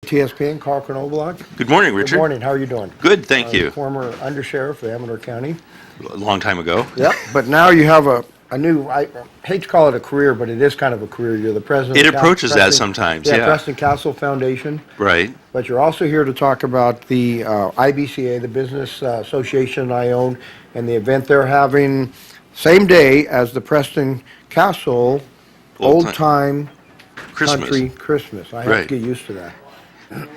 TSP, Karl Knobelauch. Good morning, Richard. Good morning. How are you doing? Good, thank you. Former undersheriff of Amador County. A long time ago. Yep. But now you have a new, I hate to call it a career, but it is kind of a career. You're the president. It approaches that sometimes, yeah. Preston Castle Foundation. Right. But you're also here to talk about the IBCA, the Business Association I own, and the event they're having same day as the Preston Castle Old Time Country Christmas. I have to get used to that.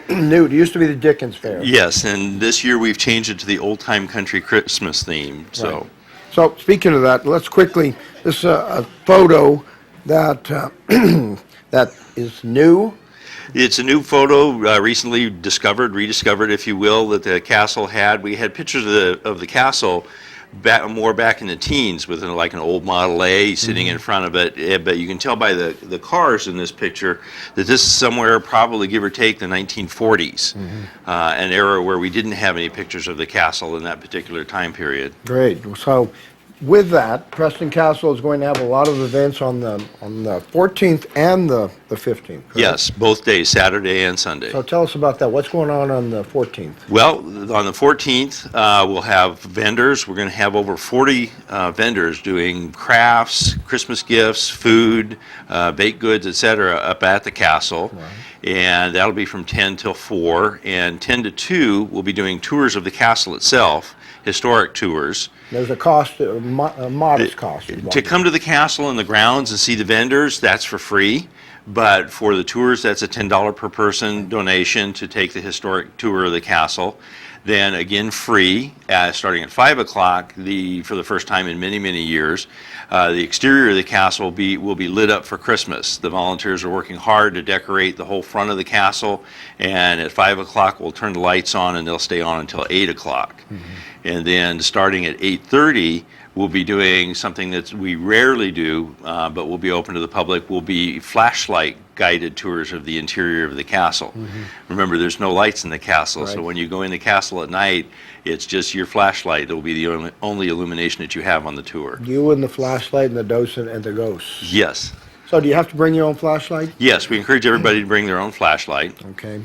New. It used to be the Dickens Fair. Yes, and this year we've changed it to the Old Time Country Christmas theme. So, right. So speaking of that, let's quickly. This is a photo that that is new. It's a new photo, recently rediscovered, if you will, that the castle had. We had pictures of the castle back in the teens with like an old Model A sitting in front of it, but you can tell by the cars in this picture that this is somewhere probably give or take the 1940s, an era where we didn't have any pictures of the castle in that particular time period. Great. So with that, Preston Castle is going to have a lot of events on the 14th and the 15th. Correct? Yes, both days, Saturday and Sunday. So tell us about that. What's going on the 14th? Well, on the 14th, we'll have vendors. We're going to have over 40 vendors doing crafts, Christmas gifts, food, baked goods, etc. up at the castle. Right. And that'll be from 10 till 4. And 10 to 2, we'll be doing tours of the castle itself, historic tours. There's a cost, a modest cost. To come to the castle and the grounds and see the vendors, that's for free. But for the tours, that's a $10 per person donation to take the historic tour of the castle. Then again, free, starting at 5 o'clock, for the first time in many, many years. The exterior of the castle will be lit up for Christmas. The volunteers are working hard to decorate the whole front of the castle, and at 5 o'clock we'll turn the lights on and they'll stay on until 8 o'clock. And then starting at 8:30, we'll be doing something that we rarely do, but will be open to the public. Will be flashlight guided tours of the interior of the castle. Remember, there's no lights in the castle, so when you go in the castle at night, it's just your flashlight that will be the only illumination that you have on the tour. You and the flashlight and the docent and the ghosts. Yes. So do you have to bring your own flashlight? Yes, we encourage everybody to bring their own flashlight. Okay.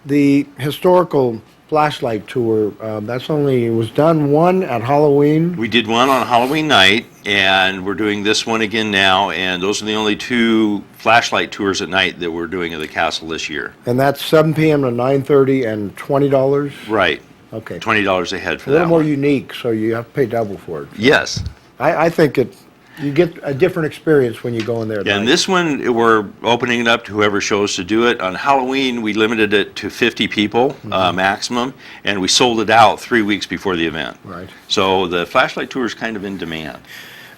The historical flashlight tour, it was done one at Halloween. We did one on Halloween night, and we're doing this one again now, and those are the only 2 flashlight tours at night that we're doing at the castle this year. And that's 7 p.m. to 9:30 and $20? Right. Okay. $20 a head for that. A little more unique, so you have to pay double for it. Yes. I think you get a different experience when you go in there. Yeah, and this one, we're opening it up to whoever shows to do it. On Halloween, we limited it to 50 people maximum, and we sold it out 3 weeks before the event. Right. So the flashlight tour is kind of in demand.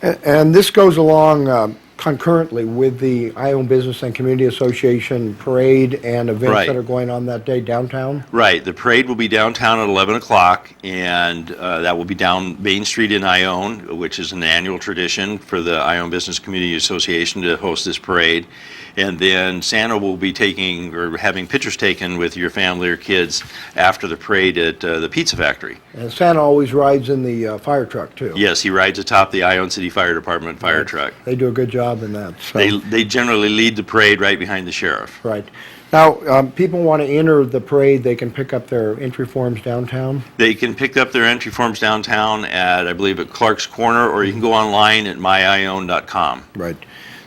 And this goes along concurrently with the I Own Business and Community Association parade and events that are going on that day downtown? Right. The parade will be downtown at 11 o'clock, and that will be down Main Street in Ione, which is an annual tradition for the I Own Business Community Association to host this parade. And then Santa will be having pictures taken with your family or kids after the parade at the Pizza Factory. And Santa always rides in the fire truck, too. Yes, he rides atop the Ione City Fire Department fire truck. They do a good job in that. So. They generally lead the parade right behind the sheriff. Right. Now, people want to enter the parade, they can pick up their entry forms downtown? They can pick up their entry forms downtown I believe, at Clark's Corner, or you can go online at myione.com. Right.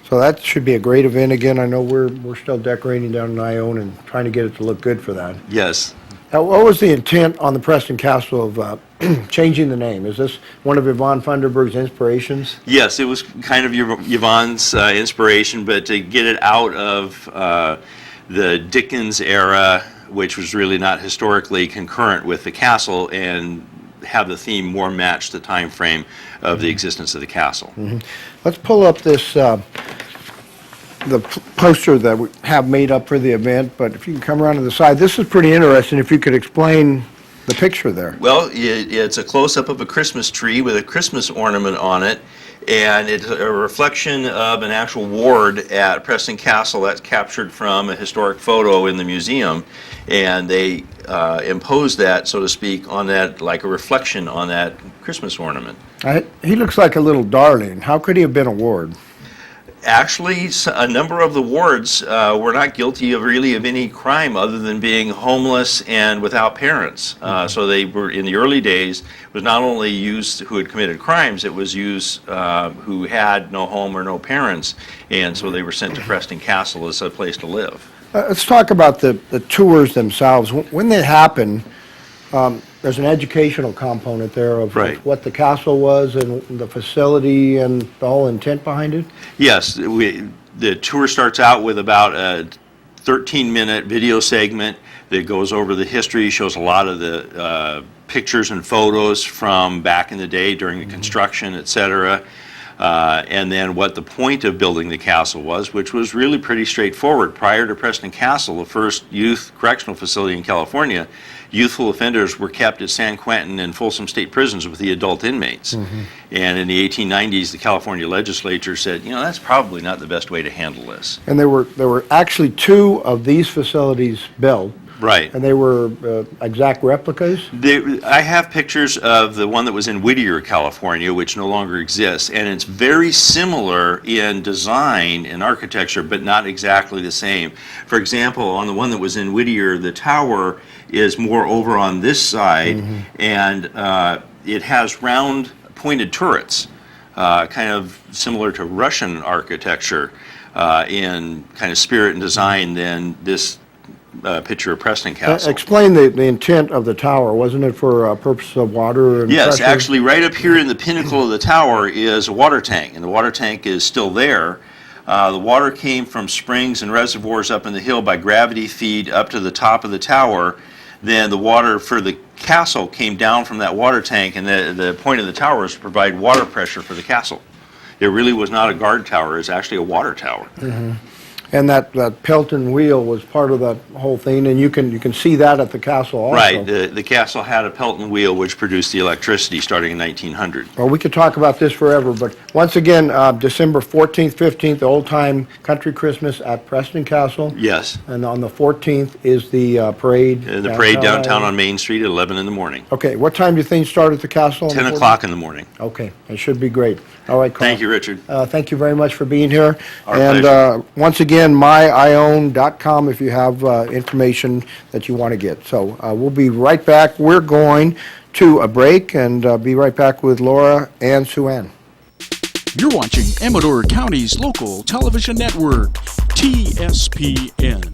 So that should be a great event. Again, I know we're still decorating down in Ione and trying to get it to look good for that. Yes. Now, what was the intent on the Preston Castle of changing the name? Is this one of Yvonne Funderburg's inspirations? Yes, it was kind of Yvonne's inspiration, but to get it out of the Dickens era, which was really not historically concurrent with the castle, and have the theme more match the time frame of the existence of the castle. Let's pull up this the poster that we have made up for the event, but if you can come around to the side, this is pretty interesting. If you could explain the picture there. Well, it's a close-up of a Christmas tree with a Christmas ornament on it, and it's a reflection of an actual ward at Preston Castle that's captured from a historic photo in the museum, and they imposed that, so to speak, on that, like a reflection on that Christmas ornament. He looks like a little darling. How could he have been a ward? Actually, a number of the wards were not guilty of any crime other than being homeless and without parents. So they were, in the early days, it was not only youths who had committed crimes, it was youths who had no home or no parents, and so they were sent to Preston Castle as a place to live. Let's talk about the tours themselves. When they happen, there's an educational component there of Right. what the castle was and the facility and the whole intent behind it? Yes, the tour starts out with about a 13-minute video segment that goes over the history, shows a lot of the pictures and photos from back in the day during the construction, et cetera. And then what the point of building the castle was, which was really pretty straightforward. Prior to Preston Castle, the first youth correctional facility in California, youthful offenders were kept at San Quentin and Folsom State prisons with the adult inmates. And in the 1890s, the California legislature said, that's probably not the best way to handle this. And there were actually 2 of these facilities built. Right. And they were exact replicas? I have pictures of the one that was in Whittier, California, which no longer exists, and it's very similar in design and architecture, but not exactly the same. For example, on the one that was in Whittier, the tower is more over on this side, and it has round pointed turrets, kind of similar to Russian architecture in kind of spirit and design than this picture of Preston Castle. Explain the intent of the tower. Wasn't it for purpose of water and Yes, pressure? actually right up here in the pinnacle of the tower is a water tank, and the water tank is still there. The water came from springs and reservoirs up in the hill by gravity feed up to the top of the tower. Then the water for the castle came down from that water tank, and the point of the tower is to provide water pressure for the castle. It really was not a guard tower, it's actually a water tower. And that Pelton wheel was part of that whole thing, and you can see that at the castle also. Right, the castle had a Pelton wheel which produced the electricity starting in 1900. Well, we could talk about this forever, but once again, December 14th, 15th, the Old Time Country Christmas at Preston Castle. Yes, And on the 14th is the parade. the parade downtown on Main Street at 11 in the morning. Okay, what time do you think start at the castle? on the 10 14th? o'clock in the morning. Okay, it should be great. All right, Carl. Thank you, Richard. Thank you very much for being here. Our and pleasure. Once again, myiOwn.com if you have information that you want to get. So we'll be right back. We're going to a break and be right back with Laura and Sue Ann. You're watching Amador County's local television network, TSPN.